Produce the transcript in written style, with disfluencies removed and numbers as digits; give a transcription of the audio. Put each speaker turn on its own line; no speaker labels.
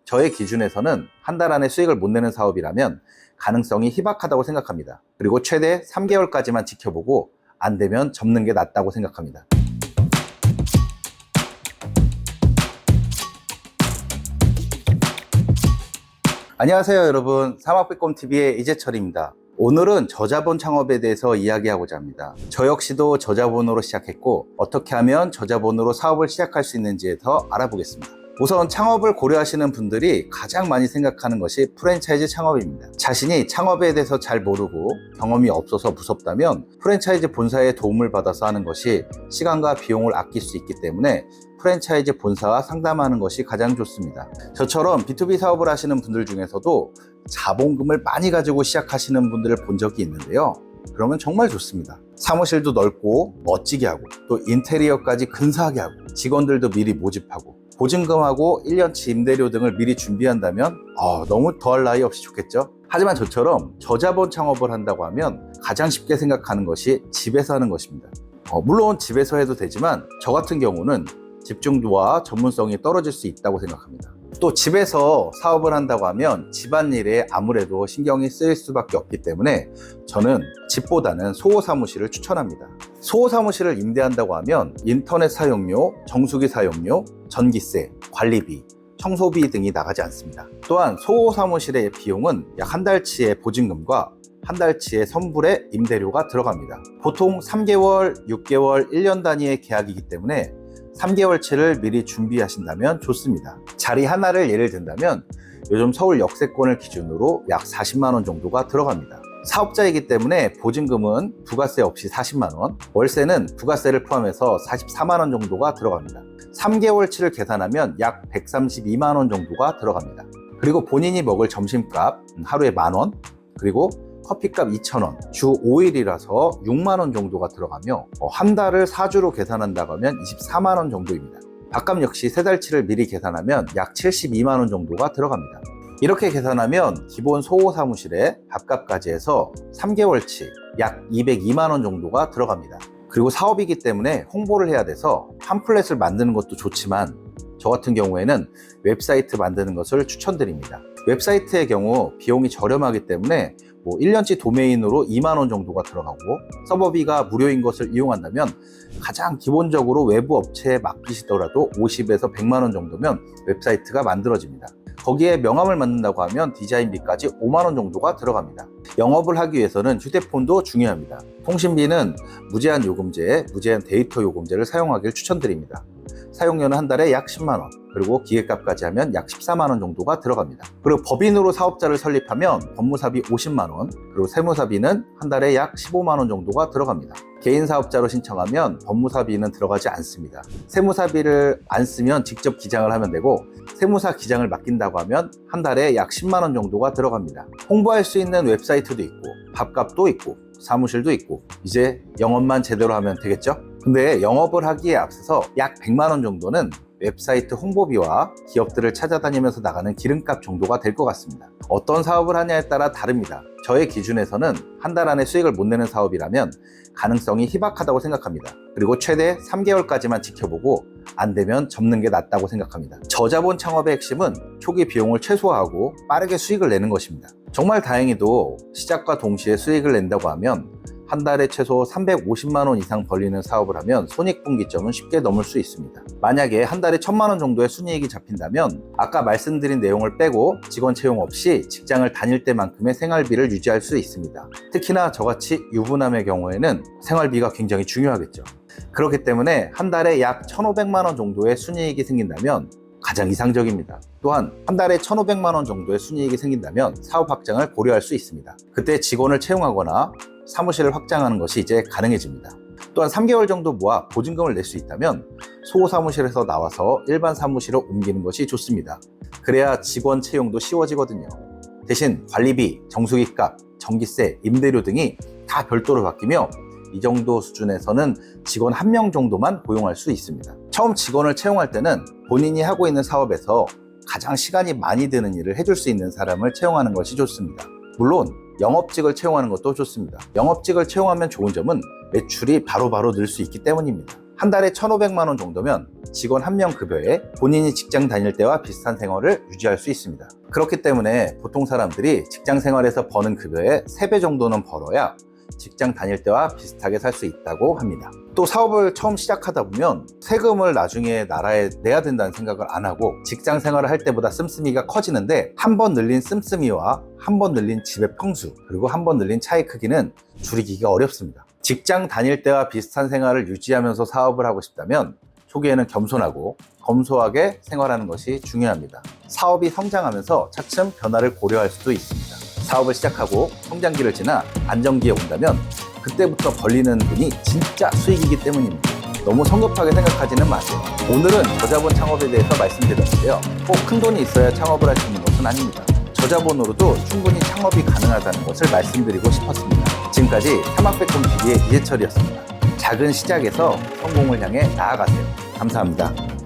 저의 기준에서는 한 달 안에 수익을 못 내는 사업이라면 가능성이 희박하다고 생각합니다. 그리고 최대 3개월까지만 지켜보고 안 되면 접는 게 낫다고 생각합니다. 안녕하세요 여러분, 사막백곰TV의 이재철입니다. 오늘은 저자본 창업에 대해서 이야기하고자 합니다. 저 역시도 저자본으로 시작했고 어떻게 하면 저자본으로 사업을 시작할 수 있는지에 더 알아보겠습니다. 우선 창업을 고려하시는 분들이 가장 많이 생각하는 것이 프랜차이즈 창업입니다. 자신이 창업에 대해서 잘 모르고 경험이 없어서 무섭다면 프랜차이즈 본사의 도움을 받아서 하는 것이 시간과 비용을 아낄 수 있기 때문에 프랜차이즈 본사와 상담하는 것이 가장 좋습니다. 저처럼 B2B 사업을 하시는 분들 중에서도 자본금을 많이 가지고 시작하시는 분들을 본 적이 있는데요. 그러면 정말 좋습니다. 사무실도 넓고 멋지게 하고 또 인테리어까지 근사하게 하고 직원들도 미리 모집하고 보증금하고 1년치 임대료 등을 미리 준비한다면 너무 더할 나위 없이 좋겠죠? 하지만 저처럼 저자본 창업을 한다고 하면 가장 쉽게 생각하는 것이 집에서 하는 것입니다. 물론 집에서 해도 되지만 저 같은 경우는 집중도와 전문성이 떨어질 수 있다고 생각합니다. 또 집에서 사업을 한다고 하면 집안일에 아무래도 신경이 쓰일 수밖에 없기 때문에 저는 집보다는 소호 사무실을 추천합니다. 소호 사무실을 임대한다고 하면 인터넷 사용료, 정수기 사용료, 전기세, 관리비, 청소비 등이 나가지 않습니다. 또한 소호 사무실의 비용은 약 한 달치의 보증금과 한 달치의 선불의 임대료가 들어갑니다. 보통 3개월, 6개월, 1년 단위의 계약이기 때문에 3개월치를 미리 준비하신다면 좋습니다. 자리 하나를 예를 든다면 요즘 서울 역세권을 기준으로 약 40만 원 정도가 들어갑니다. 사업자이기 때문에 보증금은 부가세 없이 40만 원, 월세는 부가세를 포함해서 44만 원 정도가 들어갑니다. 3개월치를 계산하면 약 132만 원 정도가 들어갑니다. 그리고 본인이 먹을 점심값 하루에 만 원, 그리고 커피값 2,000원, 주 5일이라서 6만 원 정도가 들어가며 한 달을 4주로 계산한다고 하면 24만 원 정도입니다. 밥값 역시 3달치를 미리 계산하면 약 72만 원 정도가 들어갑니다. 이렇게 계산하면 기본 소호 사무실에 밥값까지 해서 3개월치 약 202만 원 정도가 들어갑니다. 그리고 사업이기 때문에 홍보를 해야 돼서 팜플렛을 만드는 것도 좋지만 저 같은 경우에는 웹사이트 만드는 것을 추천드립니다. 웹사이트의 경우 비용이 저렴하기 때문에 1년치 도메인으로 2만 원 정도가 들어가고 서버비가 무료인 것을 이용한다면 가장 기본적으로 외부 업체에 맡기시더라도 50에서 100만 원 정도면 웹사이트가 만들어집니다. 거기에 명함을 만든다고 하면 디자인비까지 5만 원 정도가 들어갑니다. 영업을 하기 위해서는 휴대폰도 중요합니다. 통신비는 무제한 요금제, 무제한 데이터 요금제를 사용하길 추천드립니다. 사용료는 한 달에 약 10만 원, 그리고 기계값까지 하면 약 14만 원 정도가 들어갑니다. 그리고 법인으로 사업자를 설립하면 법무사비 50만 원, 그리고 세무사비는 한 달에 약 15만 원 정도가 들어갑니다. 개인 사업자로 신청하면 법무사비는 들어가지 않습니다. 세무사비를 안 쓰면 직접 기장을 하면 되고 세무사 기장을 맡긴다고 하면 한 달에 약 10만 원 정도가 들어갑니다. 홍보할 수 있는 웹사이트도 있고 밥값도 있고 사무실도 있고 이제 영업만 제대로 하면 되겠죠? 근데 영업을 하기에 앞서서 약 100만 원 정도는 웹사이트 홍보비와 기업들을 찾아다니면서 나가는 기름값 정도가 될 것 같습니다. 어떤 사업을 하냐에 따라 다릅니다. 저의 기준에서는 한 달 안에 수익을 못 내는 사업이라면 가능성이 희박하다고 생각합니다. 그리고 최대 3개월까지만 지켜보고 안 되면 접는 게 낫다고 생각합니다. 저자본 창업의 핵심은 초기 비용을 최소화하고 빠르게 수익을 내는 것입니다. 정말 다행히도 시작과 동시에 수익을 낸다고 하면 한 달에 최소 350만 원 이상 벌리는 사업을 하면 손익분기점은 쉽게 넘을 수 있습니다. 만약에 한 달에 1,000만 원 정도의 순이익이 잡힌다면 아까 말씀드린 내용을 빼고 직원 채용 없이 직장을 다닐 때만큼의 생활비를 유지할 수 있습니다. 특히나 저같이 유부남의 경우에는 생활비가 굉장히 중요하겠죠. 그렇기 때문에 한 달에 약 1,500만 원 정도의 순이익이 생긴다면 가장 이상적입니다. 또한 한 달에 1,500만 원 정도의 순이익이 생긴다면 사업 확장을 고려할 수 있습니다. 그때 직원을 채용하거나 사무실을 확장하는 것이 이제 가능해집니다. 또한 3개월 정도 모아 보증금을 낼 수 있다면 소호 사무실에서 나와서 일반 사무실로 옮기는 것이 좋습니다. 그래야 직원 채용도 쉬워지거든요. 대신 관리비, 정수기값, 전기세, 임대료 등이 다 별도로 바뀌며 이 정도 수준에서는 직원 1명 정도만 고용할 수 있습니다. 처음 직원을 채용할 때는 본인이 하고 있는 사업에서 가장 시간이 많이 드는 일을 해줄 수 있는 사람을 채용하는 것이 좋습니다. 물론 영업직을 채용하는 것도 좋습니다. 영업직을 채용하면 좋은 점은 매출이 바로바로 늘 수 있기 때문입니다. 한 달에 1,500만 원 정도면 직원 한 명 급여에 본인이 직장 다닐 때와 비슷한 생활을 유지할 수 있습니다. 그렇기 때문에 보통 사람들이 직장 생활에서 버는 급여의 3배 정도는 벌어야 직장 다닐 때와 비슷하게 살 수 있다고 합니다. 또 사업을 처음 시작하다 보면 세금을 나중에 나라에 내야 된다는 생각을 안 하고 직장 생활을 할 때보다 씀씀이가 커지는데 한 번 늘린 씀씀이와 한 번 늘린 집의 평수 그리고 한 번 늘린 차의 크기는 줄이기가 어렵습니다. 직장 다닐 때와 비슷한 생활을 유지하면서 사업을 하고 싶다면 초기에는 겸손하고 검소하게 생활하는 것이 중요합니다. 사업이 성장하면서 차츰 변화를 고려할 수도 있습니다. 사업을 시작하고 성장기를 지나 안정기에 온다면 그때부터 벌리는 돈이 진짜 수익이기 때문입니다. 너무 성급하게 생각하지는 마세요. 오늘은 저자본 창업에 대해서 말씀드렸는데요. 꼭 큰 돈이 있어야 창업을 할 수 있는 것은 아닙니다. 저자본으로도 충분히 창업이 가능하다는 것을 말씀드리고 싶었습니다. 지금까지 사막백곰TV의 이재철이었습니다. 작은 시작에서 성공을 향해 나아가세요. 감사합니다.